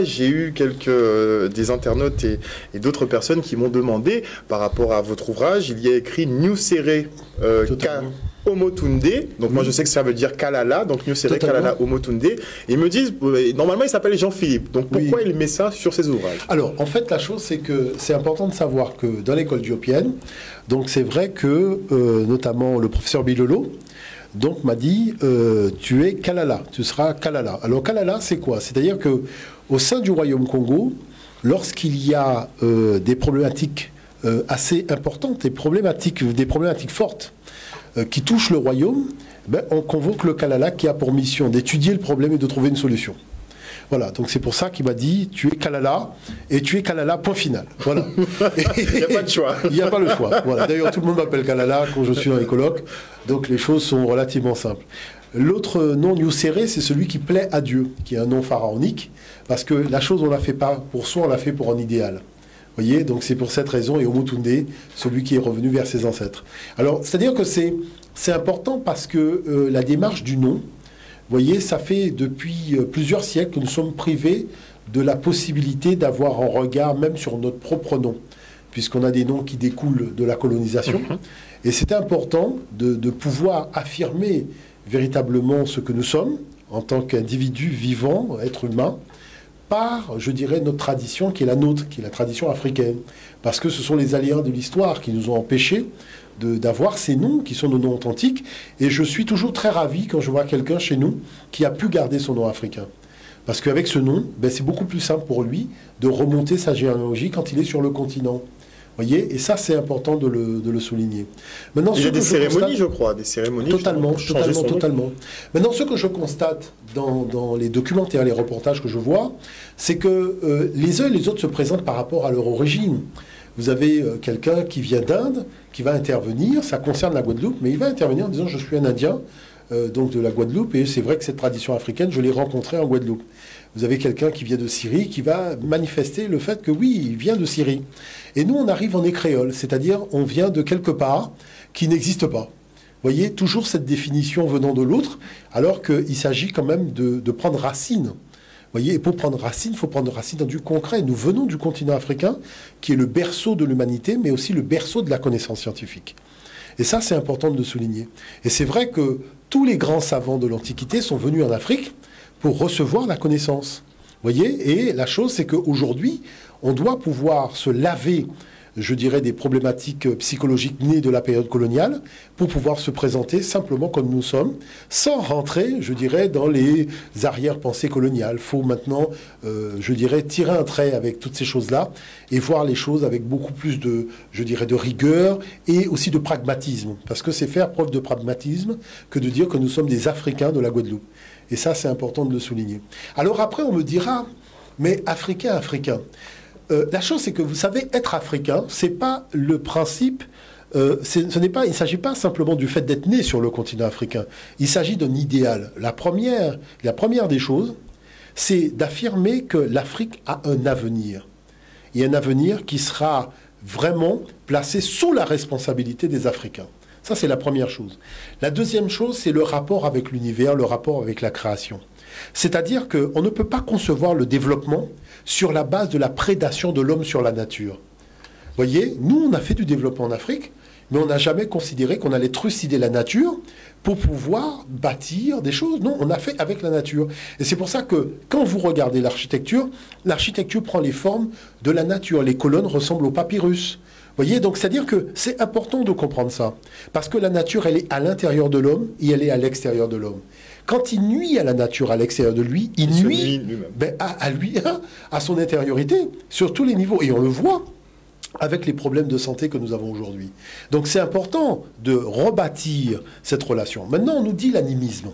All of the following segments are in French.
J'ai eu des internautes et d'autres personnes qui m'ont demandé par rapport à votre ouvrage, il y a écrit Nusere Omotunde, donc moi je sais que ça veut dire Kalala, donc Nusere Kalala Omotunde, et ils me disent, normalement il s'appelle Jean-Philippe, donc pourquoi il met ça sur ses ouvrages? Alors en fait la chose c'est que c'est important de savoir que dans l'école dioppienne, donc c'est vrai que notamment le professeur Bilolo, donc m'a dit tu es Kalala, tu seras Kalala. Alors Kalala c'est quoi? C'est-à-dire que au sein du royaume Congo, lorsqu'il y a des problématiques assez importantes, des problématiques fortes qui touchent le royaume, on convoque le Kalala qui a pour mission d'étudier le problème et de trouver une solution. Voilà, donc c'est pour ça qu'il m'a dit tu es Kalala et tu es Kalala, point final. Voilà. Il n'y a pas de choix. Il n'y a pas le choix. Voilà. D'ailleurs, tout le monde m'appelle Kalala quand je suis dans les colloques, donc les choses sont relativement simples. L'autre nom, Nusere, c'est celui qui plaît à Dieu, qui est un nom pharaonique, parce que la chose, on ne la fait pas pour soi, on la fait pour un idéal. Vous voyez, donc c'est pour cette raison, et Omotunde, celui qui est revenu vers ses ancêtres. Alors, c'est-à-dire que c'est important parce que la démarche du nom, vous voyez, ça fait depuis plusieurs siècles que nous sommes privés de la possibilité d'avoir un regard même sur notre propre nom, puisqu'on a des noms qui découlent de la colonisation. Et c'est important de pouvoir affirmer véritablement ce que nous sommes en tant qu'individus vivants, êtres humains, par, je dirais, notre tradition qui est la nôtre, qui est la tradition africaine. Parce que ce sont les aléas de l'histoire qui nous ont empêchés d'avoir ces noms qui sont nos noms authentiques. Et je suis toujours très ravi quand je vois quelqu'un chez nous qui a pu garder son nom africain. Parce qu'avec ce nom, c'est beaucoup plus simple pour lui de remonter sa généalogie quand il est sur le continent. Voyez, et ça, c'est important de le souligner. Maintenant, il y a des cérémonies, je crois, des cérémonies. Totalement. Maintenant, ce que je constate dans les documentaires, les reportages que je vois, c'est que les uns et les autres se présentent par rapport à leur origine. Vous avez quelqu'un qui vient d'Inde, qui va intervenir, ça concerne la Guadeloupe, mais il va intervenir en disant « je suis un Indien ». Donc de la Guadeloupe, et c'est vrai que cette tradition africaine, je l'ai rencontrée en Guadeloupe. Vous avez quelqu'un qui vient de Syrie, qui va manifester le fait que oui, il vient de Syrie. Et nous, on arrive en créole, c'est-à-dire on vient de quelque part qui n'existe pas. Vous voyez, toujours cette définition venant de l'autre, alors qu'il s'agit quand même de prendre racine. Vous voyez, et pour prendre racine, il faut prendre racine dans du concret. Nous venons du continent africain, qui est le berceau de l'humanité, mais aussi le berceau de la connaissance scientifique. Et ça, c'est important de le souligner. Et c'est vrai que tous les grands savants de l'Antiquité sont venus en Afrique pour recevoir la connaissance. Vous voyez? Et la chose, c'est qu'aujourd'hui, on doit pouvoir se laver, je dirais, des problématiques psychologiques nées de la période coloniale pour pouvoir se présenter simplement comme nous sommes, sans rentrer, je dirais, dans les arrière-pensées coloniales. Il faut maintenant, je dirais, tirer un trait avec toutes ces choses-là et voir les choses avec beaucoup plus de, je dirais, de rigueur et aussi de pragmatisme. Parce que c'est faire preuve de pragmatisme que de dire que nous sommes des Africains de la Guadeloupe. Et ça, c'est important de le souligner. Alors après, on me dira, mais Africain. La chose, c'est que vous savez, être africain, c'est pas le principe. Il ne s'agit pas simplement du fait d'être né sur le continent africain. Il s'agit d'un idéal. La première des choses, c'est d'affirmer que l'Afrique a un avenir. Et un avenir qui sera vraiment placé sous la responsabilité des Africains. Ça, c'est la première chose. La deuxième chose, c'est le rapport avec l'univers, le rapport avec la création. C'est-à-dire qu'on ne peut pas concevoir le développement sur la base de la prédation de l'homme sur la nature. Vous voyez, nous, on a fait du développement en Afrique, mais on n'a jamais considéré qu'on allait trucider la nature pour pouvoir bâtir des choses. Non, on a fait avec la nature. Et c'est pour ça que quand vous regardez l'architecture prend les formes de la nature. Les colonnes ressemblent au papyrus. Vous voyez, donc c'est-à-dire que c'est important de comprendre ça. Parce que la nature, elle est à l'intérieur de l'homme et elle est à l'extérieur de l'homme. Quand il nuit à la nature à l'extérieur de lui, il nuit à lui, à son intériorité, sur tous les niveaux. Et on le voit avec les problèmes de santé que nous avons aujourd'hui. Donc c'est important de rebâtir cette relation. Maintenant, on nous dit l'animisme.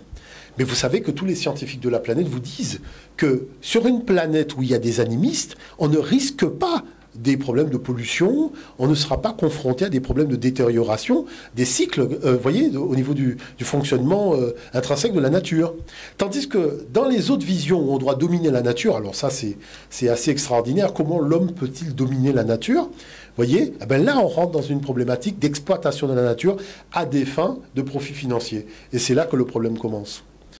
Mais vous savez que tous les scientifiques de la planète vous disent que sur une planète où il y a des animistes, on ne risque pas des problèmes de pollution, on ne sera pas confronté à des problèmes de détérioration des cycles, voyez, au niveau du fonctionnement intrinsèque de la nature. Tandis que dans les autres visions où on doit dominer la nature, alors ça c'est assez extraordinaire, comment l'homme peut-il dominer la nature? Voyez, eh ben là on rentre dans une problématique d'exploitation de la nature à des fins de profit financier. Et c'est là que le problème commence.